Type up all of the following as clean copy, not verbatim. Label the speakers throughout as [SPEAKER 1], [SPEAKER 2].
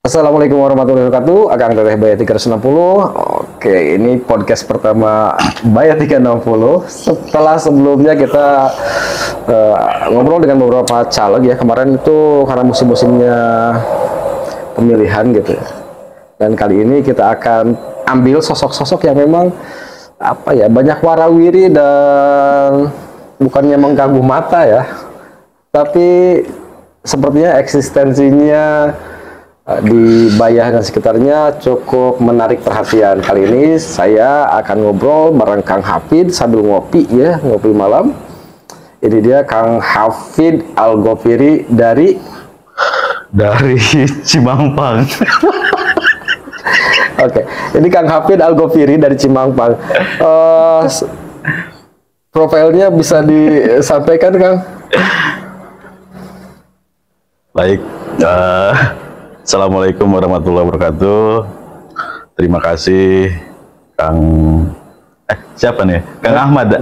[SPEAKER 1] Assalamualaikum warahmatullahi wabarakatuh. Akang Teteh Baya 360. Oke, ini podcast pertama Baya 360. Setelah sebelumnya kita ngobrol dengan beberapa caleg ya. Kemarin itu karena musim-musimnya pemilihan gitu. Dan kali ini kita akan ambil sosok-sosok yang memang banyak warawiri dan bukannya mengganggu mata ya. Tapi sepertinya eksistensinya di Baya dan sekitarnya cukup menarik perhatian. Kali ini saya akan ngobrol bareng Kang Hafid sambil ngopi ya, ngopi malam. Ini dia Kang Hafid Al-Ghofiri dari
[SPEAKER 2] Cimangpang.
[SPEAKER 1] Oke, ini Kang Hafid Al-Ghofiri dari Cimangpang. Profilnya bisa disampaikan, Kang?
[SPEAKER 2] Baik. Assalamualaikum warahmatullahi wabarakatuh. Terima kasih Kang siapa nih? Kang Ahmad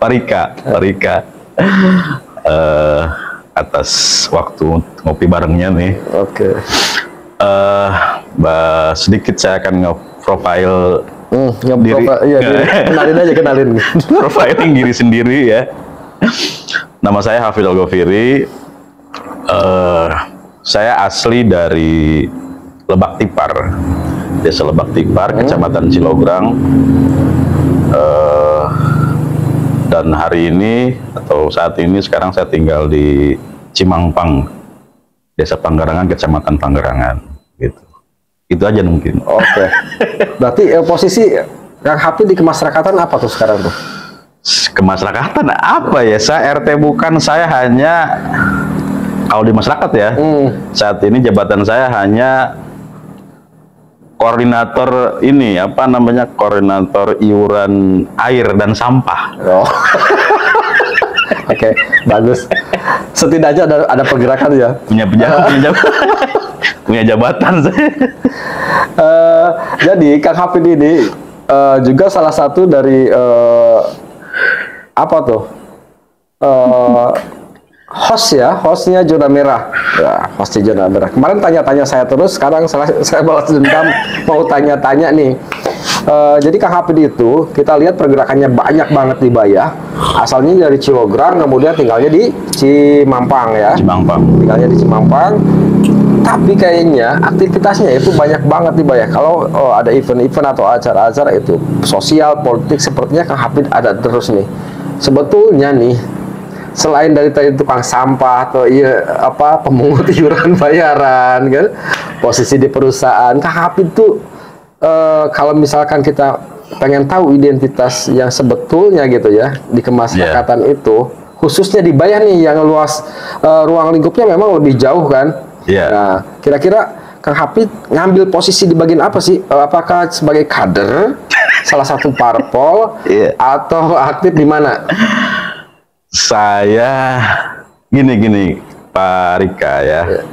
[SPEAKER 2] Parika atas waktu ngopi barengnya nih.
[SPEAKER 1] Oke.
[SPEAKER 2] Sedikit saya akan nge-profile diri.
[SPEAKER 1] Iya, kenalin.
[SPEAKER 2] Profiling diri sendiri ya. Nama saya Hafid Al-Ghofiri. Saya asli dari Lebak Tipar, Desa Lebak Tipar, Kecamatan Cilograng. Dan hari ini atau saat ini sekarang saya tinggal di Cimangpang, Desa Panggarangan, Kecamatan Panggarangan, gitu. Itu aja mungkin.
[SPEAKER 1] Oke. Berarti posisi Kang Hafid di kemasyarakatan apa tuh sekarang tuh?
[SPEAKER 2] Kemasyarakatan apa ya? Saya RT bukan, saya hanya kalau di masyarakat ya, saat ini jabatan saya hanya koordinator koordinator iuran air dan sampah.
[SPEAKER 1] Oh. Oke, bagus. Setidaknya ada pergerakan ya.
[SPEAKER 2] Punya jabatan saya.
[SPEAKER 1] Jadi Kang Hafid ini juga salah satu dari hostnya Zona Merah. Ya, hostnya Zona Merah. Kemarin tanya-tanya saya terus, sekarang saya balas dendam mau tanya-tanya nih. Jadi Kang Hafid itu kita lihat pergerakannya banyak banget di Baya. Asalnya dari Cilograng, kemudian tinggalnya di Cimangpang ya. Tinggalnya di Cimangpang. Tapi kayaknya aktivitasnya itu banyak banget di Baya. Kalau ada event-event atau acara-acara itu sosial, politik, sepertinya Kang Hafid ada terus nih. Sebetulnya nih, selain dari tadi tukang sampah atau pemungut iuran bayaran kan, posisi di perusahaan, Kang Hafid tuh kalau misalkan kita pengen tahu identitas yang sebetulnya gitu ya di kemasyarakatan itu, khususnya di Baya nih yang luas, ruang lingkupnya memang lebih jauh kan. Nah, kira-kira Kang Hafid ngambil posisi di bagian apa sih? Apakah sebagai kader salah satu parpol atau aktif di mana?
[SPEAKER 2] Saya gini Pak Rika ya.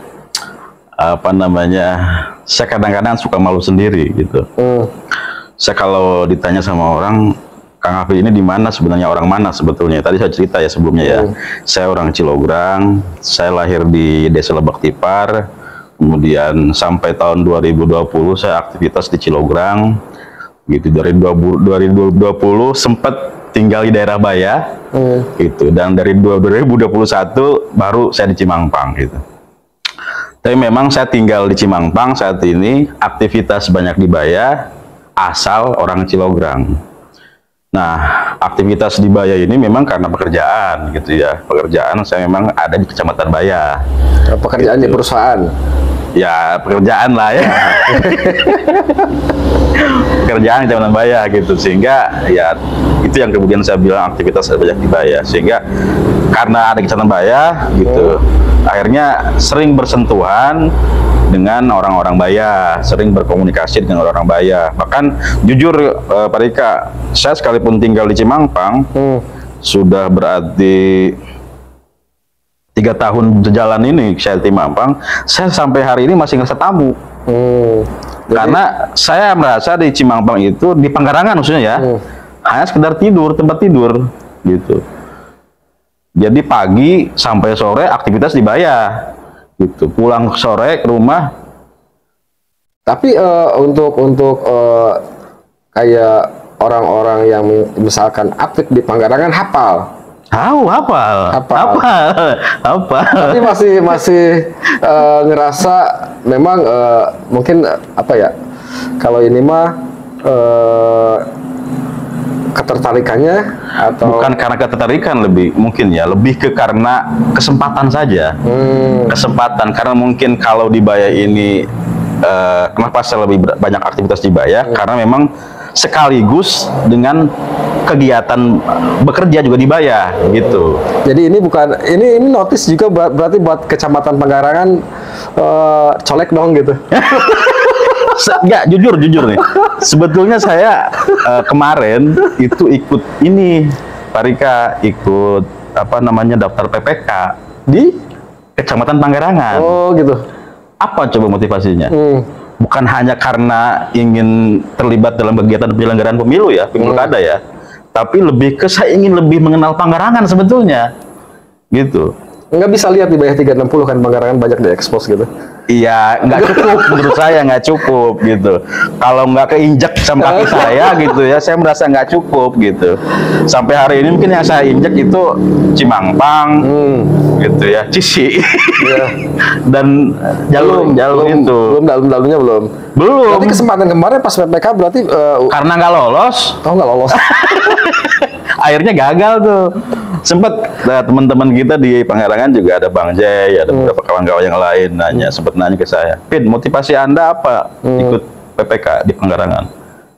[SPEAKER 2] Saya kadang-kadang suka malu sendiri gitu. Saya kalau ditanya sama orang, Kang Hafid ini di mana sebenarnya, orang mana sebetulnya? Tadi saya cerita ya sebelumnya ya. Saya orang Cilograng, saya lahir di Desa Lebak Tipar. Kemudian sampai tahun 2020 saya aktivitas di Cilograng. Gitu, dari 2020 sempat tinggal di daerah Baya, gitu, dan dari 2021 baru saya di Cimangpang gitu. Tapi memang saya tinggal di Cimangpang saat ini, aktivitas banyak di Baya, asal orang Cilograng. Nah, aktivitas di Baya ini memang karena pekerjaan gitu ya. Pekerjaan saya memang ada di Kecamatan Baya.
[SPEAKER 1] Pekerjaan gitu. Di perusahaan?
[SPEAKER 2] Ya, pekerjaan lah ya. Pekerjaan di Kecamatan Baya gitu, sehingga ya itu yang kemudian saya bilang aktivitas saya banyak di Baya, sehingga karena ada Kecamatan Baya gitu, akhirnya sering bersentuhan dengan orang-orang Baya, sering berkomunikasi dengan orang-orang Baya. Bahkan jujur Pak Rika, saya sekalipun tinggal di Cimangpang, sudah berarti 3 tahun berjalan ini saya di Cimangpang, saya sampai hari ini masih ngerasa tamu. Karena saya merasa di Cimangpang itu, di Panggarangan maksudnya ya, hanya sekedar tidur, tempat tidur gitu. Jadi pagi sampai sore aktivitas di Baya. gitu. Pulang sore ke rumah.
[SPEAKER 1] Tapi untuk kayak orang-orang yang misalkan aktif di Panggarangan hafal.
[SPEAKER 2] Hafal.
[SPEAKER 1] Tapi masih ngerasa memang mungkin apa ya? Kalau ini mah ketertarikannya atau
[SPEAKER 2] Bukan karena ketertarikan, lebih ke karena kesempatan saja. Kesempatan, karena mungkin kalau di Baya ini kenapa saya lebih banyak aktivitas di Baya, karena memang sekaligus dengan kegiatan bekerja juga di Baya gitu.
[SPEAKER 1] jadi ini bukan ini notis juga berarti buat Kecamatan Panggarangan, colek dong gitu.
[SPEAKER 2] Enggak, jujur nih. Sebetulnya saya kemarin itu ikut ini, Pak Rika, ikut apa namanya daftar PPK
[SPEAKER 1] Di
[SPEAKER 2] Kecamatan Panggarangan.
[SPEAKER 1] oh gitu.
[SPEAKER 2] Apa coba motivasinya? Bukan hanya karena ingin terlibat dalam kegiatan penyelenggaraan pemilu ya, pilkada ya, tapi lebih ke saya ingin lebih mengenal Panggarangan sebetulnya, gitu.
[SPEAKER 1] Nggak bisa lihat di Baya 360 kan Panggarangan banyak diekspos gitu.
[SPEAKER 2] Iya, nggak cukup menurut saya, nggak cukup gitu. Kalau nggak keinjak sama kaki saya gitu ya, saya merasa nggak cukup gitu. Sampai hari ini mungkin yang saya injak itu Cimangpang, gitu ya, Cisi,
[SPEAKER 1] Iya.
[SPEAKER 2] dan jalur itu.
[SPEAKER 1] Belum dalamnya belum.
[SPEAKER 2] Belum.
[SPEAKER 1] Berarti kesempatan kemarin pas PPK berarti
[SPEAKER 2] Karena nggak lolos,
[SPEAKER 1] nggak lolos.
[SPEAKER 2] akhirnya gagal tuh. Sempet teman-teman kita di Panggarangan juga ada Bang Jay, ada beberapa kawan-kawan yang lain sempet nanya ke saya, Pin, motivasi Anda apa ikut PPK di Panggarangan?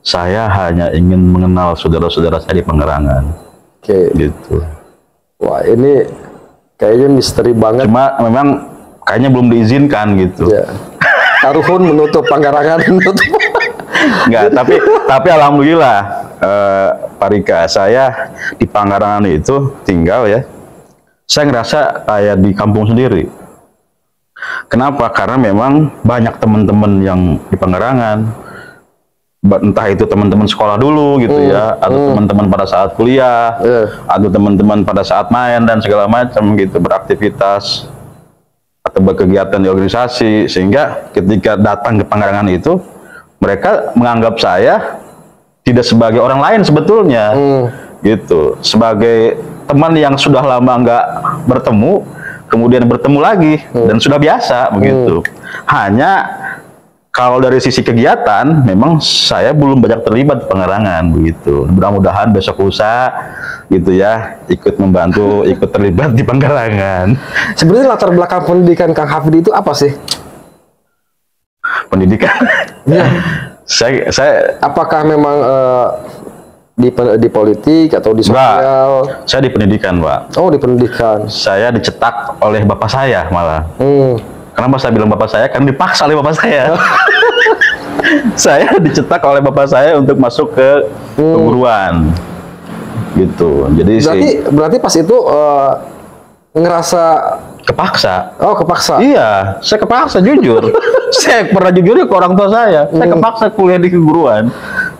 [SPEAKER 2] Saya hanya ingin mengenal saudara-saudara saya di Panggarangan.
[SPEAKER 1] Oke.
[SPEAKER 2] Gitu.
[SPEAKER 1] Wah, ini kayaknya misteri banget.
[SPEAKER 2] Cuma memang kayaknya belum diizinkan gitu.
[SPEAKER 1] Ya. Taruhun menutup Panggarangan menutup.
[SPEAKER 2] Enggak, tapi alhamdulillah Pak Rika, saya di Panggarangan itu tinggal ya, saya ngerasa kayak di kampung sendiri. Kenapa? Karena memang banyak teman-teman yang di Panggarangan, entah itu teman-teman sekolah dulu gitu ya, atau teman-teman pada saat kuliah, atau teman-teman pada saat main dan segala macam gitu, beraktivitas atau berkegiatan di organisasi, sehingga ketika datang ke Panggarangan itu mereka menganggap saya tidak sebagai orang lain sebetulnya, gitu, sebagai teman yang sudah lama nggak bertemu, kemudian bertemu lagi dan sudah biasa begitu. Hanya kalau dari sisi kegiatan, memang saya belum banyak terlibat di Panggarangan begitu. Mudah-mudahan besok lusa, gitu ya, ikut membantu, ikut terlibat di Panggarangan.
[SPEAKER 1] Sebenarnya latar belakang pendidikan Kang Hafid itu apa sih?
[SPEAKER 2] Pendidikan.
[SPEAKER 1] Iya.
[SPEAKER 2] Saya
[SPEAKER 1] Apakah memang di politik atau di sosial?
[SPEAKER 2] saya di pendidikan, Pak.
[SPEAKER 1] Oh, di pendidikan.
[SPEAKER 2] Saya dicetak oleh bapak saya malah. Kenapa saya bilang bapak saya? Karena dipaksa oleh bapak saya. Saya dicetak oleh bapak saya untuk masuk ke keguruan, gitu. Jadi
[SPEAKER 1] berarti pas itu ngerasa
[SPEAKER 2] kepaksa.
[SPEAKER 1] Oh, kepaksa.
[SPEAKER 2] Iya, saya kepaksa jujur. Saya pernah jujur ke orang tua saya. Saya kepaksa kuliah di keguruan,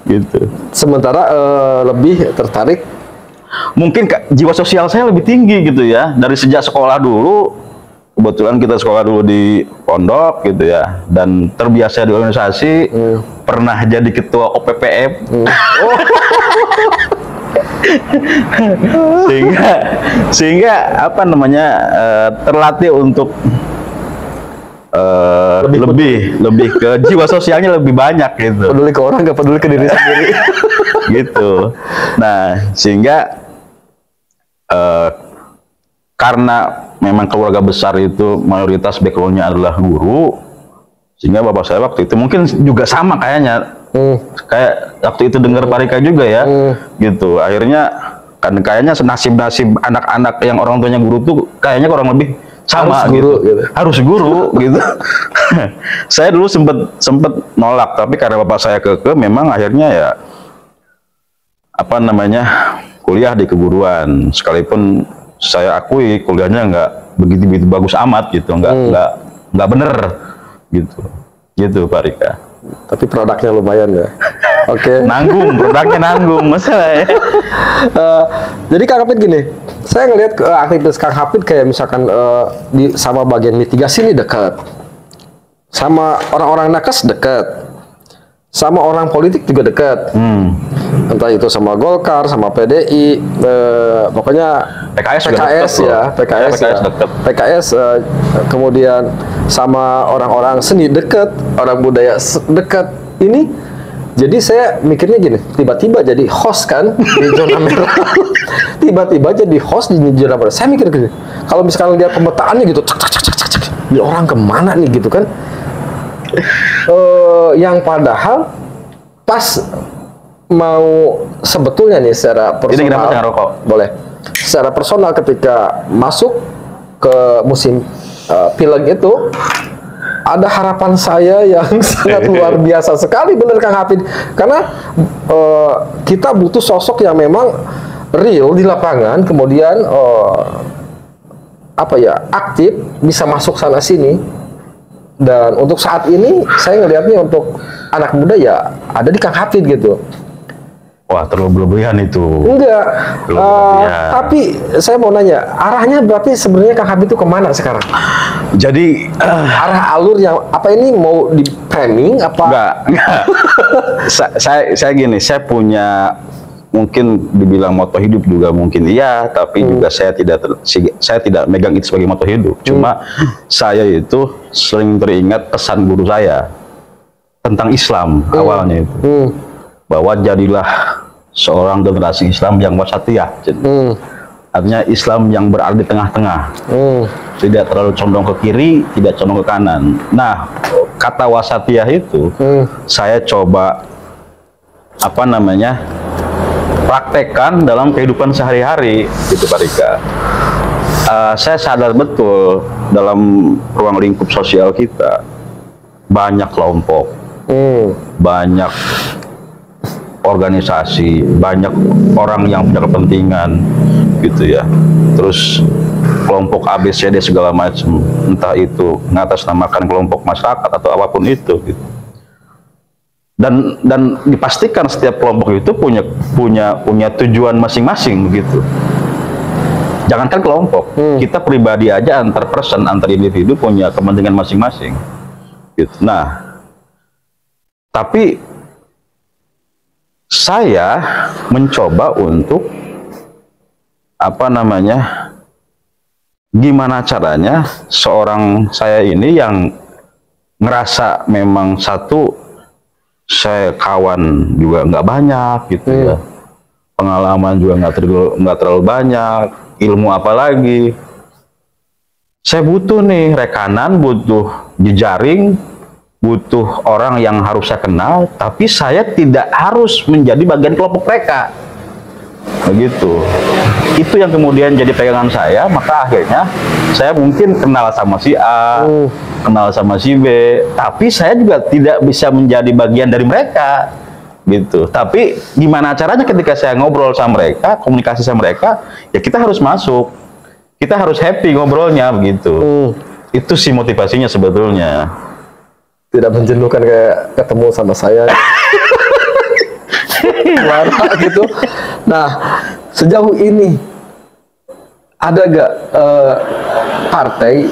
[SPEAKER 2] gitu.
[SPEAKER 1] Sementara lebih tertarik.
[SPEAKER 2] Mungkin jiwa sosial saya lebih tinggi gitu ya. Dari sejak sekolah dulu, kebetulan kita sekolah dulu di pondok gitu ya, dan terbiasa di organisasi, pernah jadi ketua OPPM. sehingga apa namanya terlatih untuk lebih ke jiwa sosialnya lebih banyak gitu.
[SPEAKER 1] Peduli ke orang, nggak peduli ke diri sendiri.
[SPEAKER 2] Gitu. Nah, sehingga karena memang keluarga besar itu mayoritas backgroundnya adalah guru, sehingga bapak saya waktu itu mungkin juga sama kayaknya, kayak waktu itu dengar Pak Rika juga ya, gitu. Akhirnya kan kayaknya nasib-nasib anak-anak yang orang tuanya guru tuh kayaknya kurang lebih sama
[SPEAKER 1] harus guru,
[SPEAKER 2] gitu. Harus guru gitu. Saya dulu sempet nolak, tapi karena bapak saya kekeh, memang akhirnya ya apa namanya kuliah di keguruan, sekalipun saya akui kuliahnya nggak begitu bagus amat gitu, nggak bener gitu Pak Rika.
[SPEAKER 1] Tapi produknya lumayan ya. Oke.
[SPEAKER 2] Nanggung, produknya nanggung masalahnya.
[SPEAKER 1] Jadi Kang Hafid gini, saya ngelihat aktivitas Kang Hafid kayak misalkan sama bagian mitigasi ini dekat, sama orang-orang nakes dekat, sama orang politik juga dekat. Entah itu sama Golkar, sama PDI, pokoknya
[SPEAKER 2] PKS
[SPEAKER 1] ya, PKS, kemudian sama orang-orang seni dekat, orang budaya dekat. Ini jadi saya mikirnya gini, tiba-tiba jadi host kan di zona merah, tiba-tiba jadi host di zona merah. Saya mikir gini, kalau misalkan lihat pemetaannya gitu, cek, ini orang kemana nih gitu kan? Yang padahal pas mau sebetulnya nih secara personal,
[SPEAKER 2] ini kenapa jangan rokok?
[SPEAKER 1] Boleh. Secara personal ketika masuk ke musim pileg itu, ada harapan saya yang sangat luar biasa sekali, bener Kang Hafid, karena kita butuh sosok yang memang real di lapangan, kemudian aktif, bisa masuk sana sini. Dan untuk saat ini saya ngelihatnya untuk anak muda ya ada di Kang Hafid gitu.
[SPEAKER 2] Wah, terlalu berlebihan itu.
[SPEAKER 1] Enggak.
[SPEAKER 2] Berlebihan.
[SPEAKER 1] Tapi saya mau nanya, arahnya berarti sebenarnya Kang Hafid itu kemana sekarang?
[SPEAKER 2] Jadi
[SPEAKER 1] arah alur yang apa ini mau di framing apa?
[SPEAKER 2] Enggak. saya gini, saya punya mungkin dibilang moto hidup juga mungkin iya, tapi juga saya tidak megang itu sebagai moto hidup. Cuma saya itu sering teringat pesan guru saya tentang Islam awalnya itu. Bahwa jadilah seorang generasi Islam yang wasatiyah. Artinya Islam yang berada di tengah-tengah. Tidak terlalu condong ke kiri, tidak condong ke kanan. Nah, kata wasatiyah itu saya coba praktekkan dalam kehidupan sehari-hari gitu Pak Rika. Saya sadar betul dalam ruang lingkup sosial kita banyak kelompok, banyak organisasi, banyak orang yang punya kepentingan gitu ya. Terus kelompok ABCD segala macam, entah itu mengatasnamakan kelompok masyarakat atau apapun itu gitu. Dan dipastikan setiap kelompok itu punya tujuan masing-masing begitu. Jangankan kelompok, kita pribadi aja antar person, antar individu punya kepentingan masing-masing gitu. Nah, tapi saya mencoba untuk gimana caranya seorang saya ini yang ngerasa memang satu, saya kawan juga nggak banyak gitu ya, pengalaman juga nggak terlalu banyak, ilmu apalagi, saya butuh nih rekanan, butuh jejaring, butuh orang yang harus saya kenal, tapi saya tidak harus menjadi bagian kelompok mereka. Begitu. Itu yang kemudian jadi pegangan saya, maka akhirnya saya mungkin kenal sama si A, kenal sama si B, tapi saya juga tidak bisa menjadi bagian dari mereka. Gitu. Tapi gimana caranya ketika saya ngobrol sama mereka, komunikasi sama mereka, ya kita harus masuk. Kita harus happy ngobrolnya begitu. Itu sih motivasinya sebetulnya.
[SPEAKER 1] Tidak menjenuhkan kayak ketemu sama saya warna gitu. Nah, sejauh ini ada gak partai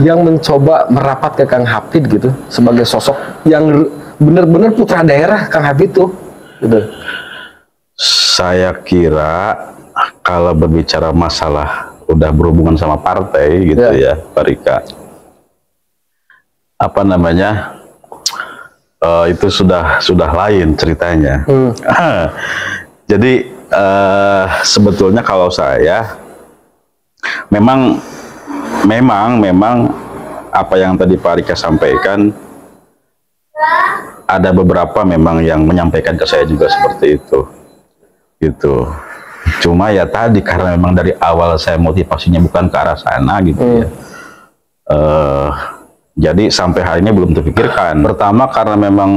[SPEAKER 1] yang mencoba merapat ke Kang Hafid gitu sebagai sosok yang benar-benar putra daerah Kang Hafid tuh gitu?
[SPEAKER 2] Saya kira kalau berbicara masalah udah berhubungan sama partai gitu ya Pak Rika, itu sudah lain ceritanya. Jadi sebetulnya kalau saya memang apa yang tadi Pak Rika sampaikan, ada beberapa memang yang menyampaikan ke saya juga seperti itu gitu. Cuma ya tadi karena memang dari awal saya motivasinya bukan ke arah sana gitu ya. Jadi sampai hari ini belum terpikirkan. Pertama karena memang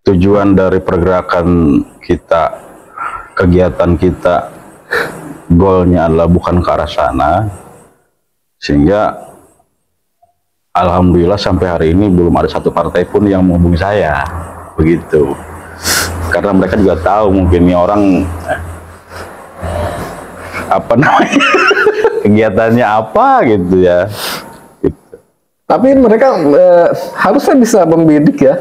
[SPEAKER 2] tujuan dari pergerakan kita, kegiatan kita, goalnya adalah bukan ke arah sana, sehingga alhamdulillah sampai hari ini belum ada satu partai pun yang menghubungi saya begitu. Karena mereka juga tahu mungkin nih orang apa namanya kegiatannya apa gitu ya. Gitu.
[SPEAKER 1] Tapi mereka harusnya bisa membidik ya.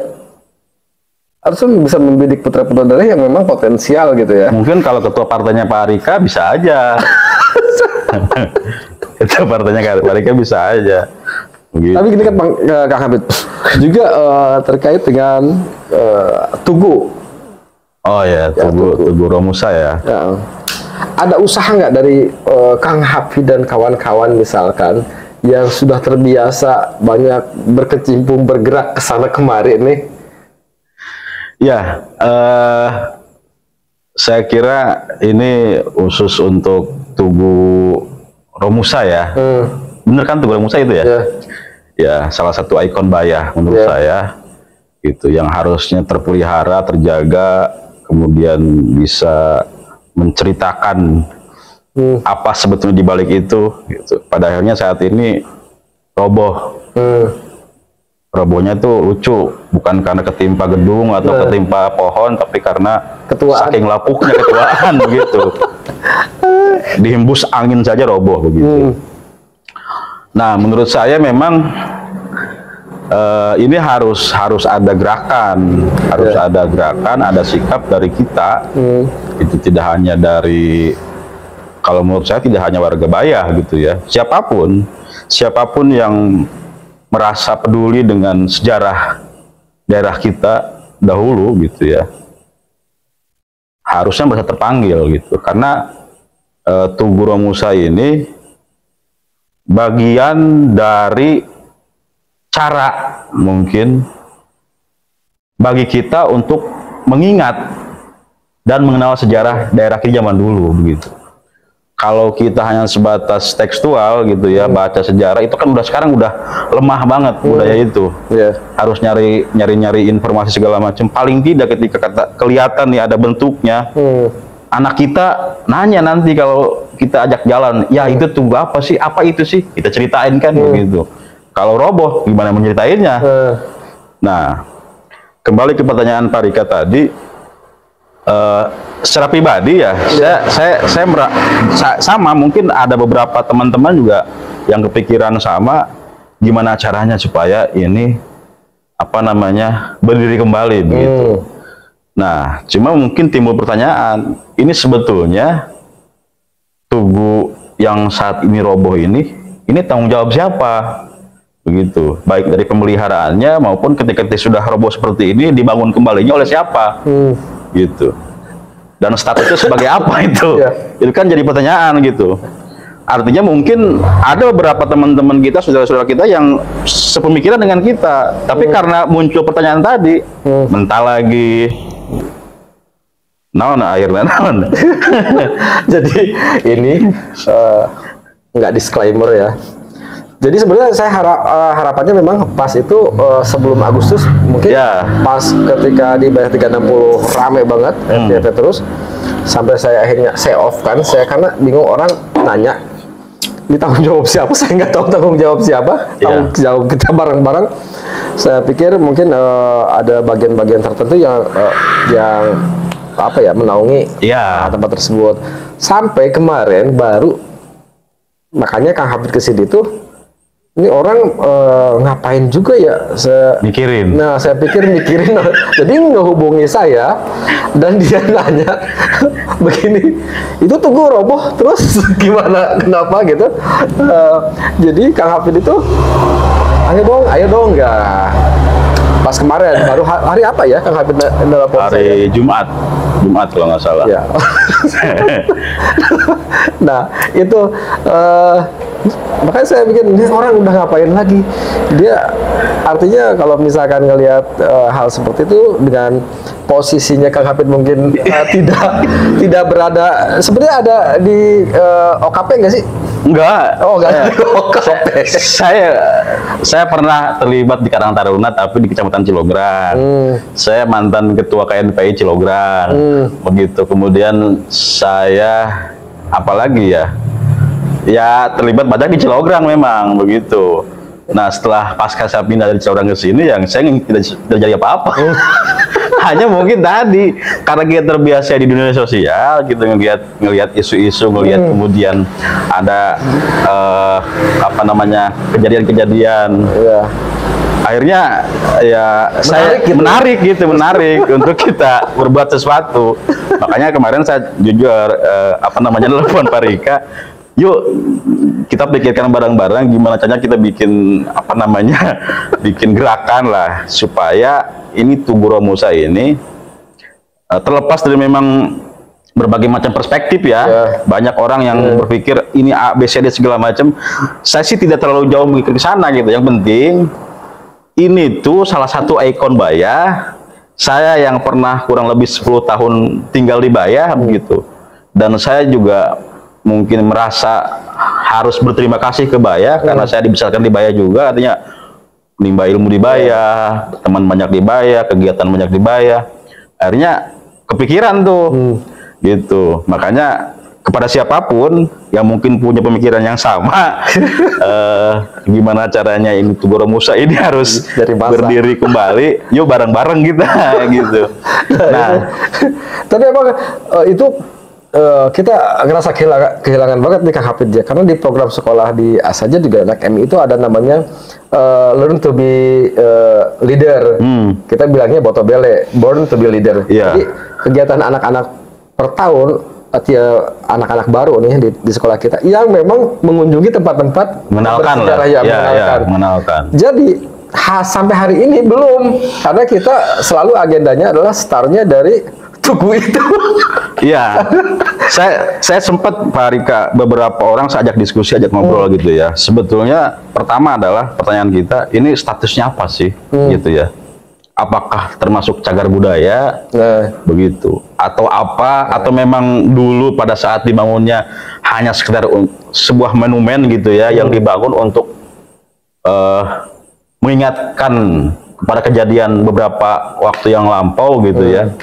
[SPEAKER 1] Harusnya bisa membidik putra-putra daerah yang memang potensial gitu ya.
[SPEAKER 2] Mungkin kalau ketua partainya Pak Rika bisa aja. Ketua partainya Pak Rika bisa aja. Begitu.
[SPEAKER 1] Tapi gini kan Kang Habib, juga terkait dengan Tugu.
[SPEAKER 2] Oh ya, Tugu Romusa ya.
[SPEAKER 1] Ya. Ada usaha nggak dari Kang Habib dan kawan-kawan misalkan yang sudah terbiasa banyak berkecimpung bergerak ke sana kemari nih?
[SPEAKER 2] Ya, saya kira ini khusus untuk Tugu Romusa ya. Bener kan Tugu Romusa itu ya?
[SPEAKER 1] Ya.
[SPEAKER 2] Ya, salah satu ikon Bayah menurut saya. Gitu, yang harusnya terpelihara, terjaga, kemudian bisa menceritakan apa sebetulnya di balik itu. Gitu. Pada akhirnya saat ini roboh. Robohnya tuh lucu, bukan karena ketimpa gedung atau ketimpa pohon, tapi karena
[SPEAKER 1] Ketuaan.
[SPEAKER 2] saking lapuknya ketuaan begitu. Dihembus angin saja roboh begitu. Nah, menurut saya memang ini harus ada gerakan, ada sikap dari kita. Itu tidak hanya dari, kalau menurut saya tidak hanya warga Bayah gitu ya. Siapapun yang merasa peduli dengan sejarah daerah kita dahulu gitu ya, harusnya merasa terpanggil gitu, karena Tugu Romusa ini bagian dari cara mungkin bagi kita untuk mengingat dan mengenal sejarah daerah kita zaman dulu begitu. Kalau kita hanya sebatas tekstual gitu ya, baca sejarah itu kan sekarang udah lemah banget budaya itu. Harus nyari informasi segala macam. Paling tidak ketika kelihatan nih ada bentuknya, anak kita nanya nanti kalau kita ajak jalan, ya itu tunggu apa sih? Apa itu sih? Kita ceritain kan begitu. Kalau roboh, gimana menceritainnya? Nah, kembali ke pertanyaan Pak Rika tadi. Secara pribadi ya, saya sama, mungkin ada beberapa teman-teman juga yang kepikiran sama gimana caranya supaya ini apa namanya berdiri kembali begitu. Nah, cuma mungkin timbul pertanyaan, ini sebetulnya Tugu yang saat ini roboh ini tanggung jawab siapa? Begitu, baik dari pemeliharaannya maupun ketika sudah roboh seperti ini dibangun kembalinya oleh siapa? Gitu. Dan statusnya sebagai apa itu? Itu kan jadi pertanyaan gitu. Artinya mungkin ada beberapa teman-teman kita, saudara-saudara kita yang sepemikiran dengan kita, tapi karena muncul pertanyaan tadi, mental lagi, naon akhirnya naon.
[SPEAKER 1] Jadi ini nggak disclaimer ya. Jadi sebenarnya saya harapannya memang pas itu sebelum Agustus mungkin pas ketika di Bayah 360 rame banget FYP terus sampai saya akhirnya off kan, saya karena bingung orang nanya ini tanggung jawab siapa, saya nggak tahu tanggung jawab siapa, tanggung jawab kita bareng-bareng. Saya pikir mungkin ada bagian-bagian tertentu yang apa ya menaungi tempat tersebut. Sampai kemarin baru, makanya Kang Habib kesini tuh, ini orang ngapain juga ya?
[SPEAKER 2] Mikirin.
[SPEAKER 1] Nah, saya pikir mikirin. Jadi ngehubungi saya dan dia nanya begini, itu Tugu roboh terus gimana? Kenapa gitu? Jadi Kang Habib itu, ayo dong, enggak. Pas kemarin baru hari apa ya Kang Habib nelpon saya?
[SPEAKER 2] Hari Jumat kalau nggak salah.
[SPEAKER 1] Ya. Nah itu makanya saya pikir ini orang udah ngapain lagi. Dia artinya kalau misalkan ngelihat hal seperti itu dengan posisinya Kang Habib mungkin tidak berada, sebenarnya ada di OKP nggak sih?
[SPEAKER 2] Enggak.
[SPEAKER 1] Oh, enggak.
[SPEAKER 2] Saya pernah terlibat di Karang Taruna tapi di Kecamatan Cilograng. Saya mantan ketua KNPI Cilograng. Begitu. Kemudian saya apalagi ya? Ya terlibat banyak di Cilograng memang begitu. Nah, setelah pasca saya pindah dari Cilograng ke sini, yang saya tidak jadi apa-apa. Hanya mungkin tadi karena kita terbiasa di dunia sosial, gitu ngelihat isu-isu, ngelihat kemudian ada apa namanya kejadian-kejadian.
[SPEAKER 1] Iya.
[SPEAKER 2] Akhirnya ya menarik untuk kita berbuat sesuatu. Makanya kemarin saya jujur telepon Pak Rika, yuk kita pikirkan bareng-bareng gimana caranya kita bikin bikin gerakan lah supaya ini Tugu Romusa ini terlepas dari memang berbagai macam perspektif ya. Banyak orang yang berpikir ini A, B, C, D segala macam. Saya sih tidak terlalu jauh mikir ke sana gitu. Yang penting ini tuh salah satu ikon Baya. Saya yang pernah kurang lebih 10 tahun tinggal di Baya begitu. Dan saya juga mungkin merasa harus berterima kasih ke Baya karena saya dibesarkan di Baya juga, artinya menimba ilmu di Baya, teman banyak di Baya, kegiatan banyak di Baya. Akhirnya kepikiran tuh. Gitu. Makanya kepada siapapun yang mungkin punya pemikiran yang sama, gimana caranya ini Tugu Romusa ini harus berdiri kembali, yuk bareng-bareng kita gitu. Nah,
[SPEAKER 1] tapi emang itu kita ngerasa kehilangan banget nih Kang Hafid ya, karena di program sekolah di A saja juga anak MI itu ada namanya learn to be leader. Kita bilangnya Botobele, born to be leader. Jadi kegiatan anak-anak per tahun, anak-anak baru nih di sekolah kita yang memang mengunjungi tempat-tempat bersejarah
[SPEAKER 2] mengenalkan.
[SPEAKER 1] Jadi sampai hari ini belum, karena kita selalu agendanya adalah startnya dari Tugu itu.
[SPEAKER 2] Iya, saya sempat Pak Rika beberapa orang saya ajak diskusi, ajak ngobrol gitu ya. Sebetulnya pertama adalah pertanyaan kita, ini statusnya apa sih gitu ya? Apakah termasuk cagar budaya begitu atau apa, atau memang dulu pada saat dibangunnya hanya sekedar sebuah monumen gitu ya yang dibangun untuk mengingatkan kepada kejadian beberapa waktu yang lampau gitu ya,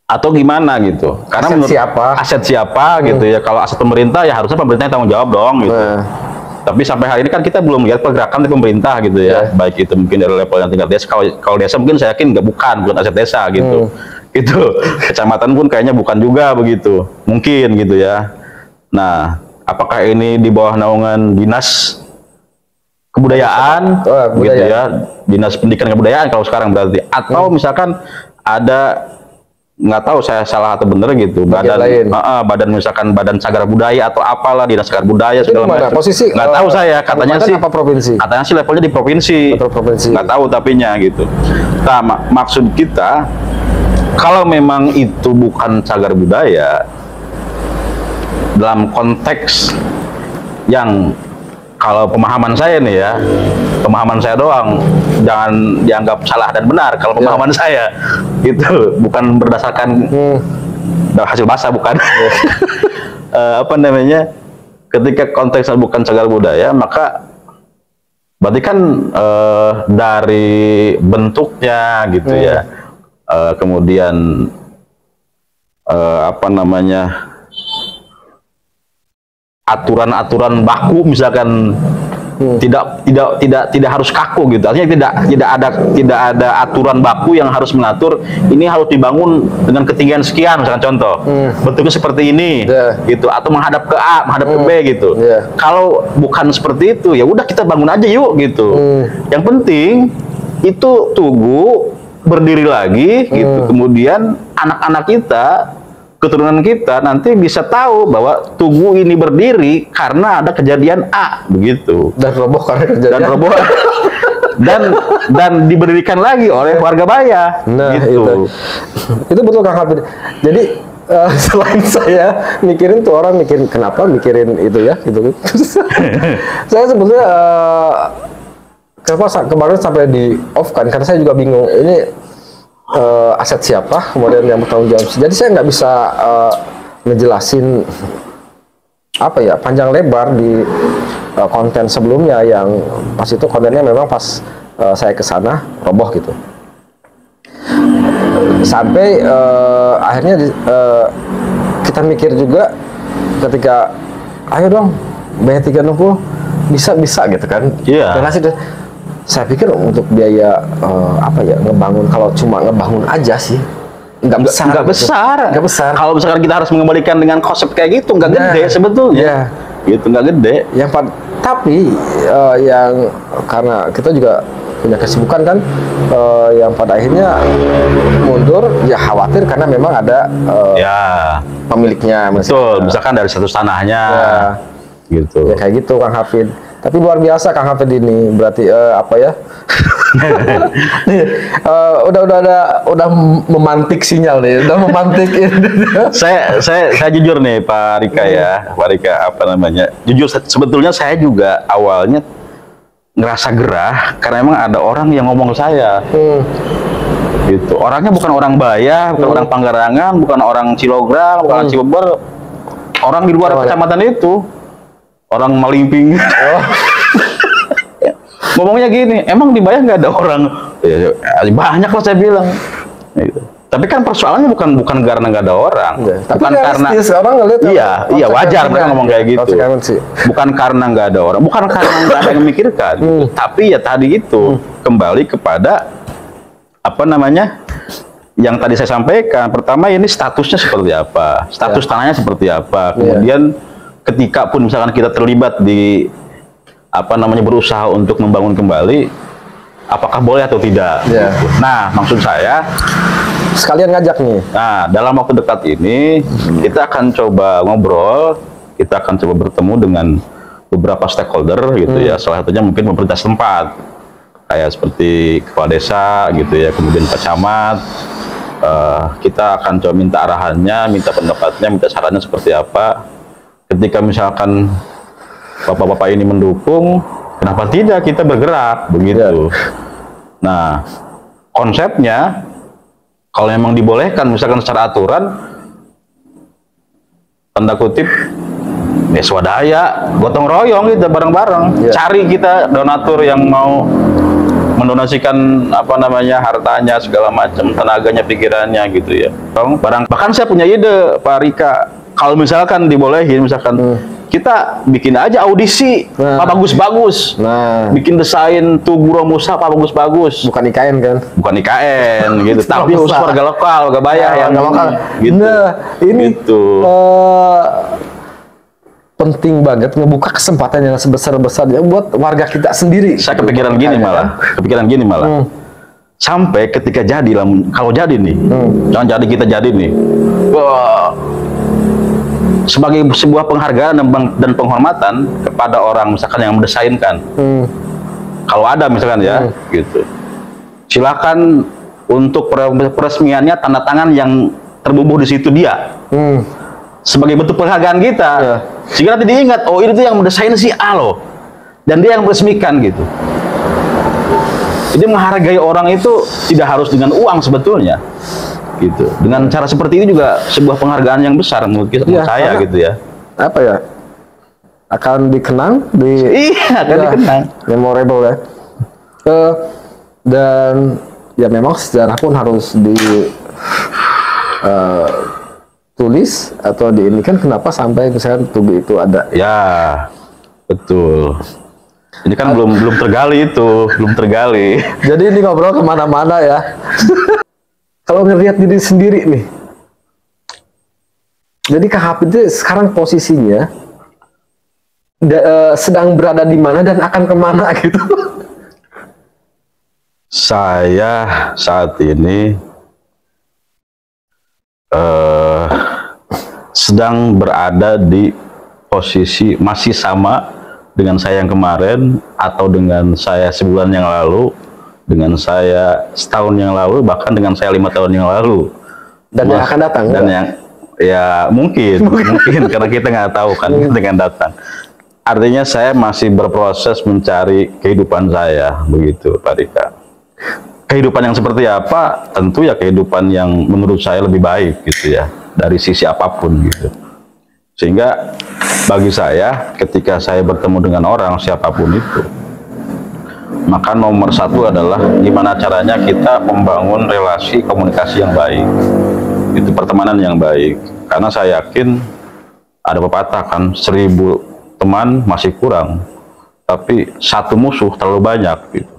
[SPEAKER 2] atau gimana gitu, karena menurut aset siapa gitu ya. Kalau aset pemerintah ya harusnya pemerintah yang tanggung jawab dong gitu. Tapi sampai hari ini kan kita belum lihat pergerakan dari pemerintah gitu ya, baik itu mungkin dari level yang tingkat desa. Kalau desa mungkin saya yakin bukan aset desa gitu. Itu kecamatan pun kayaknya bukan juga begitu, mungkin gitu ya. Nah, apakah ini di bawah naungan dinas kebudayaan gitu ya, dinas pendidikan kebudayaan kalau sekarang berarti, atau misalkan ada, nggak tahu saya salah atau bener gitu, badan misalkan badan cagar budaya atau apalah, dinas cagar budaya segala macam.
[SPEAKER 1] Posisi
[SPEAKER 2] nggak tahu saya, katanya sih
[SPEAKER 1] apa provinsi,
[SPEAKER 2] katanya sih levelnya di provinsi, nggak tahu tapinya gitu. Nah, maksud kita kalau memang itu bukan cagar budaya dalam konteks yang, kalau pemahaman saya nih ya, pemahaman saya doang, jangan dianggap salah dan benar. Kalau pemahaman saya itu bukan berdasarkan hasil bahasa, bukan. Ketika konteksnya bukan cagar budaya, maka berarti kan dari bentuknya gitu ya, kemudian aturan-aturan baku misalkan tidak harus kaku gitu. Artinya tidak ada aturan baku yang harus mengatur ini harus dibangun dengan ketinggian sekian, misalkan contoh. Bentuknya seperti ini gitu, atau menghadap ke A, menghadap ke B gitu. Kalau bukan seperti itu, ya udah kita bangun aja yuk gitu. Yang penting itu Tugu berdiri lagi gitu. Kemudian anak-anak kita, keturunan kita nanti bisa tahu bahwa Tugu ini berdiri karena ada kejadian A begitu,
[SPEAKER 1] dan roboh karena kejadian
[SPEAKER 2] dan diberdirikan lagi oleh warga Baya.
[SPEAKER 1] Nah,
[SPEAKER 2] gitu.
[SPEAKER 1] Itu betul Kang Hafid. Jadi selain saya mikirin tuh, orang kenapa mikirin itu ya gitu. Saya sebetulnya kenapa kemarin sampai di off kan, karena saya juga bingung ini aset siapa, kemudian yang bertanggung jawab. Jadi saya nggak bisa ngejelasin panjang lebar di konten sebelumnya, yang pas itu kontennya memang pas saya ke sana roboh gitu. Sampai akhirnya kita mikir juga ketika ayo dong B360 bisa gitu kan. Saya pikir untuk biaya apa ya, ngebangun, kalau cuma ngebangun aja sih nggak besar.
[SPEAKER 2] Nggak
[SPEAKER 1] gitu.
[SPEAKER 2] besar.
[SPEAKER 1] Nggak besar.
[SPEAKER 2] Kalau misalkan kita harus mengembalikan dengan konsep kayak gitu, nggak gede sebetulnya. Gitu, nggak gede.
[SPEAKER 1] Tapi yang karena kita juga punya kesibukan kan, yang pada akhirnya mundur ya khawatir karena memang ada
[SPEAKER 2] Ya,
[SPEAKER 1] pemiliknya.
[SPEAKER 2] betul. Misalkan dari status tanahnya, gitu.
[SPEAKER 1] Ya kayak gitu Kang Hafid. Tapi luar biasa Kang Hafid ini, berarti apa ya? Nih, udah memantik sinyal nih, udah memantik.
[SPEAKER 2] saya jujur nih Pak Rika ya, Pak Rika apa namanya? Jujur sebetulnya saya juga awalnya ngerasa gerah karena emang ada orang yang ngomong ke saya. Gitu. Orangnya bukan orang Baya, bukan orang Panggarangan, bukan orang Cilograng, bukan orang Cilebar, orang di luar kecamatan itu. Orang Malimping. Ngomongnya gini, emang di Bayah nggak ada orang? Ya, banyak lah saya bilang. Gitu. Tapi kan persoalannya bukan karena nggak ada orang, bukan karena
[SPEAKER 1] orang
[SPEAKER 2] iya wajar mereka ngomong kayak gitu. Bukan karena nggak ada orang, bukan karena nggak ada yang memikirkan. Tapi ya tadi itu kembali kepada apa namanya? Yang tadi saya sampaikan. Pertama ini statusnya seperti apa, status tanahnya seperti apa. Kemudian ketika pun misalkan kita terlibat di apa namanya berusaha untuk membangun kembali, apakah boleh atau tidak? Nah, maksud saya
[SPEAKER 1] sekalian ngajak nih.
[SPEAKER 2] Nah, dalam waktu dekat ini kita akan coba ngobrol, kita akan coba bertemu dengan beberapa stakeholder gitu ya. Salah satunya mungkin pemerintah setempat, kayak seperti kepala desa gitu ya, kemudian Pak Camat. Kita akan coba minta arahannya, minta pendapatnya, minta sarannya seperti apa. Ketika misalkan bapak-bapak ini mendukung, kenapa tidak kita bergerak begitu? Nah, konsepnya kalau memang dibolehkan, misalkan secara aturan, tanda kutip, ya swadaya, gotong royong kita bareng-bareng, cari kita donatur yang mau mendonasikan apa namanya hartanya segala macam, tenaganya, pikirannya gitu ya. Bahkan saya punya ide Pak Rika. Kalau misalkan dibolehin, misalkan kita bikin aja audisi Pak bagus-bagus, bikin desain Tuguro Musa Pak bagus-bagus,
[SPEAKER 1] bukan IKN kan?
[SPEAKER 2] Bukan IKN gitu, tapi khusus warga lokal, warga Bayah yang
[SPEAKER 1] lokal.
[SPEAKER 2] Gitu.
[SPEAKER 1] Nah, ini
[SPEAKER 2] gitu.
[SPEAKER 1] Penting banget ngebuka kesempatan yang sebesar-besarnya buat warga kita sendiri.
[SPEAKER 2] Saya kepikiran gini malah, sampai ketika jadi, kalau jadi nih, jangan jadi kita jadi nih. Wah, sebagai sebuah penghargaan dan penghormatan kepada orang misalkan yang mendesainkan, kalau ada misalkan ya, gitu, silakan untuk peresmiannya tanda tangan yang terbubuh di situ dia, sebagai bentuk penghargaan kita, sehingga nanti diingat, oh ini tuh yang mendesain si A loh, dan dia yang meresmikan gitu. Jadi menghargai orang itu tidak harus dengan uang sebetulnya. Gitu. Dengan cara seperti ini juga sebuah penghargaan yang besar menurut saya gitu ya.
[SPEAKER 1] Apa ya? Akan dikenang
[SPEAKER 2] akan dikenang.
[SPEAKER 1] Memorable ya. Dan ya memang sejarah pun harus tulis atau diinikan kenapa sampai misalkan Tugu itu ada.
[SPEAKER 2] Ya, betul. Ini kan belum tergali itu, belum tergali.
[SPEAKER 1] Jadi ini ngobrol kemana-mana ya. Kalau ngelihat diri sendiri nih, jadi Kak Hafid itu sekarang posisinya sedang berada di mana dan akan kemana gitu?
[SPEAKER 2] Saya saat ini sedang berada di posisi masih sama dengan saya yang kemarin, atau dengan saya sebulan yang lalu, dengan saya setahun yang lalu, bahkan dengan saya 5 tahun yang lalu,
[SPEAKER 1] dan yang akan datang,
[SPEAKER 2] dan yang ya mungkin karena kita nggak tahu kan dengan datang. Artinya saya masih berproses mencari kehidupan saya begitu Pak Rika. Kehidupan yang seperti apa? Tentu ya kehidupan yang menurut saya lebih baik gitu ya, dari sisi apapun gitu. Sehingga bagi saya ketika saya bertemu dengan orang siapapun itu, maka nomor satu adalah gimana caranya kita membangun relasi komunikasi yang baik, itu pertemanan yang baik. Karena saya yakin ada pepatah kan, 1000 teman masih kurang, tapi 1 musuh terlalu banyak gitu.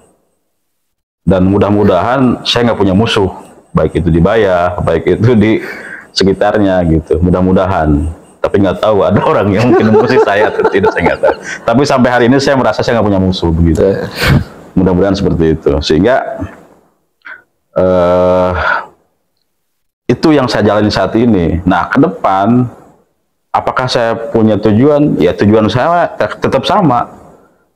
[SPEAKER 2] Dan mudah-mudahan saya nggak punya musuh, baik itu di Baya, baik itu di sekitarnya gitu. Mudah-mudahan. Tapi nggak tahu ada orang yang mungkin musuh saya atau tidak, saya nggak tahu. Tapi sampai hari ini saya merasa saya nggak punya musuh begitu. Mudah-mudahan seperti itu. Sehingga itu yang saya jalani saat ini. Nah, ke depan apakah saya punya tujuan? Ya tujuan saya tetap sama.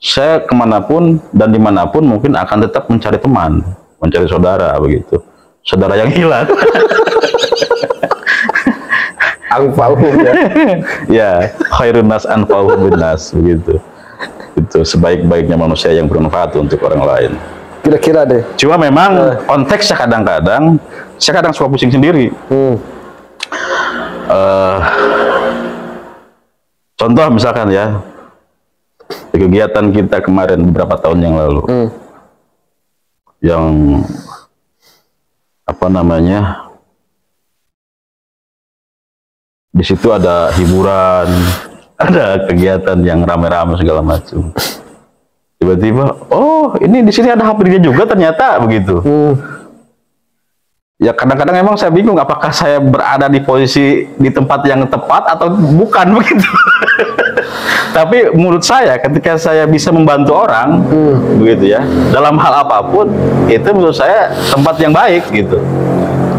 [SPEAKER 2] Saya kemanapun dan dimanapun mungkin akan tetap mencari teman, mencari saudara begitu. Saudara yang hilang.
[SPEAKER 1] Angpauhum ya.
[SPEAKER 2] Ya, khairun nas anfa'uhum binnas begitu. Itu sebaik-baiknya manusia yang bermanfaat untuk orang lain.
[SPEAKER 1] Kira-kira deh.
[SPEAKER 2] Cuma memang konteksnya kadang-kadang saya kadang suka pusing sendiri. Contoh misalkan ya, di kegiatan kita kemarin beberapa tahun yang lalu, yang apa namanya, di situ ada hiburan, ada kegiatan yang rame-rame segala macam. Tiba-tiba, oh ini di sini ada HP dia juga ternyata begitu. Ya kadang-kadang emang saya bingung apakah saya berada di posisi di tempat yang tepat atau bukan begitu. Tapi menurut saya ketika saya bisa membantu orang begitu ya, dalam hal apapun itu menurut saya tempat yang baik gitu.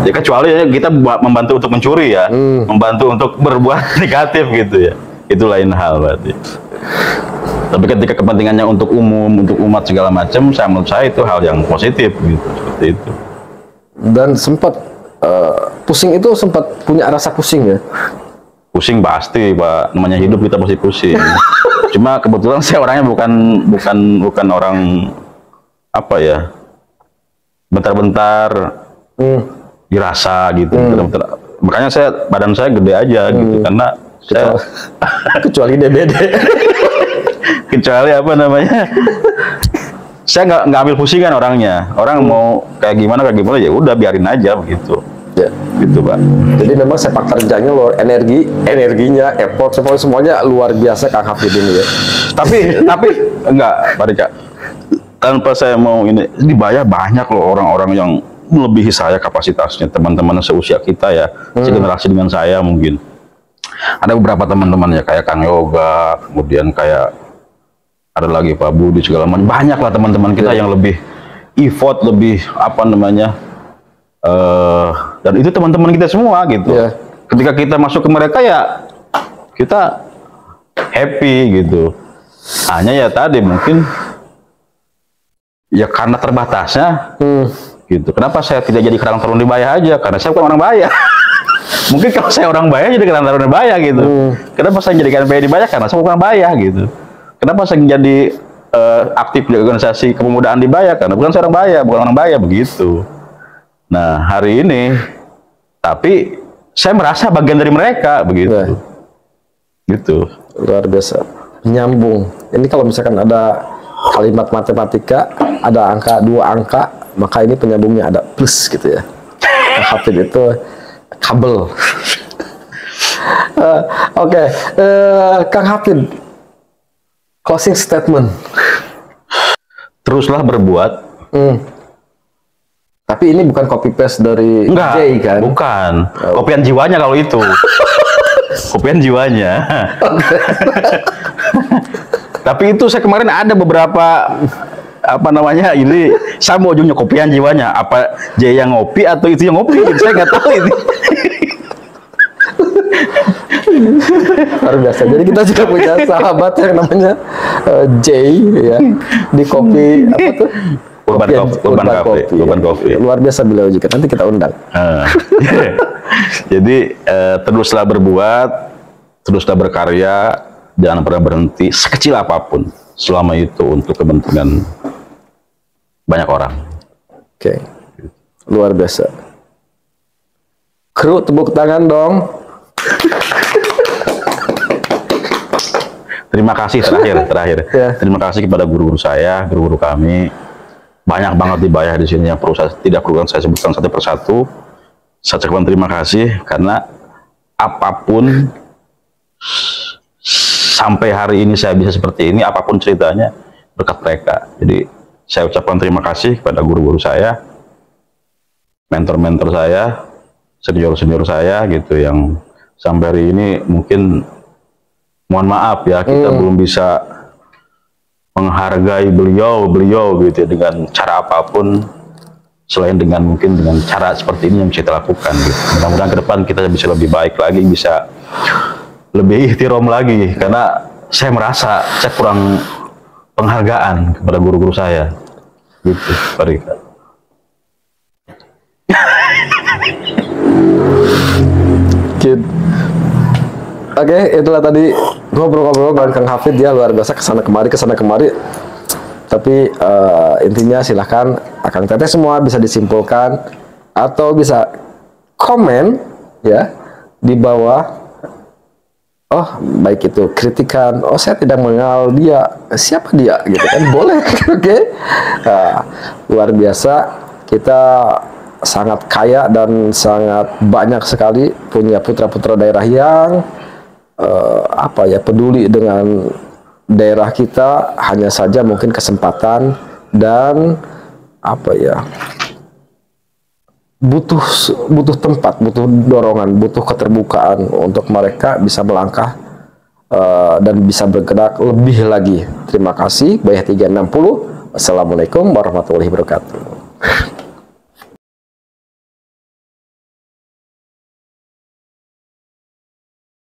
[SPEAKER 2] Ya kecuali ya, kita membantu untuk mencuri ya, membantu untuk berbuat negatif gitu ya, itu lain hal berarti. Tapi ketika kepentingannya untuk umum, untuk umat segala macam, menurut saya itu hal yang positif gitu, seperti itu.
[SPEAKER 1] Dan sempat pusing itu sempat punya rasa pusing ya?
[SPEAKER 2] Pusing pasti Pak, namanya hidup kita pasti pusing. Cuma kebetulan saya orangnya bukan orang apa ya, bentar-bentar dirasa gitu. Bentar-bentar. Makanya badan saya gede aja gitu, karena saya
[SPEAKER 1] kecuali DBD.
[SPEAKER 2] Kecuali apa namanya, saya nggak ambil pusingan orangnya. Orang mau kayak gimana ya udah biarin aja begitu.
[SPEAKER 1] Ya,
[SPEAKER 2] gitu Pak.
[SPEAKER 1] Jadi memang sepak terjangnya luar energinya, effort semuanya luar biasa Kang Hafidin ya.
[SPEAKER 2] Tapi enggak, Pak Rika. Tanpa saya mau ini, di Baya banyak loh orang-orang yang melebihi saya kapasitasnya, teman-teman seusia kita ya, segenerasi dengan saya mungkin. Ada beberapa teman-teman ya kayak Kang Yoga, kemudian kayak ada lagi Pak Budi segala macam. Banyak lah teman-teman kita yang lebih effort, lebih apa namanya, dan itu teman-teman kita semua gitu. Ketika kita masuk ke mereka ya kita happy gitu. Hanya ya tadi mungkin ya karena terbatasnya gitu. Kenapa saya tidak jadi Karang Taruna di Baya aja? Karena saya bukan orang Baya. Mungkin kalau saya orang Baya jadi Karang Taruna di Baya gitu. Kenapa saya jadi Karang Baya di Baya? Karena saya bukan orang Baya gitu. Kenapa saya jadi aktif di organisasi kepemudaan di Baya? Karena bukan saya orang Baya, bukan orang Baya begitu. Nah hari ini, tapi saya merasa bagian dari mereka begitu, gitu.
[SPEAKER 1] Luar biasa, nyambung. Ini kalau misalkan ada kalimat matematika, ada angka 2 angka, maka ini penyambungnya ada plus gitu ya. Hafid itu kabel. Oke, Kang Hafid, closing statement.
[SPEAKER 2] Teruslah berbuat.
[SPEAKER 1] Tapi ini bukan copy paste dari Jay kan?
[SPEAKER 2] Bukan. Kopian jiwanya kalau itu. Kopian jiwanya. Tapi itu saya kemarin ada beberapa apa namanya, ini sama ujungnya kopian jiwanya. Apa Jay yang ngopi atau itu yang ngopi? Saya nggak tahu ini.
[SPEAKER 1] Luar biasa. Jadi kita juga punya sahabat yang namanya Jay ya, di kopi apa tuh?
[SPEAKER 2] Urban Coffee.
[SPEAKER 1] Luar biasa beliau juga. Nanti kita undang.
[SPEAKER 2] Jadi teruslah berbuat, teruslah berkarya, jangan pernah berhenti sekecil apapun, selama itu untuk kepentingan banyak orang.
[SPEAKER 1] Oke. Luar biasa. Kru tepuk tangan dong.
[SPEAKER 2] Terima kasih terakhir. Terima kasih kepada guru-guru saya, guru-guru kami. Banyak banget di Baya di sini yang tidak perlu saya sebutkan satu persatu. Saya ucapkan terima kasih karena apapun sampai hari ini saya bisa seperti ini, apapun ceritanya berkat mereka. Jadi saya ucapkan terima kasih kepada guru-guru saya, mentor-mentor saya, senior-senior saya gitu, yang sampai hari ini mungkin mohon maaf ya kita belum bisa menghargai beliau gitu ya, dengan cara apapun selain dengan mungkin dengan cara seperti ini yang bisa kita lakukan gitu. Mudah-mudahan ke depan kita bisa lebih baik lagi, bisa lebih ihtiram lagi, karena saya merasa saya kurang penghargaan kepada guru-guru saya gitu, Pak Rika.
[SPEAKER 1] Oke, itulah tadi ngobrol-ngobrol dengan Kang Hafid, dia luar biasa, kesana kemari. Tapi intinya silahkan Akang Teteh semua bisa disimpulkan atau bisa komen ya di bawah. Oh, baik itu kritikan. Oh, saya tidak mengenal dia. Siapa dia? Gitu kan boleh. Oke. Nah, luar biasa. Kita sangat kaya dan sangat banyak sekali punya putra-putra daerah yang peduli dengan daerah kita. Hanya saja mungkin kesempatan dan butuh tempat, butuh dorongan, butuh keterbukaan untuk mereka bisa melangkah dan bisa bergerak lebih lagi. Terima kasih. Bayah 360. Assalamualaikum warahmatullahi wabarakatuh.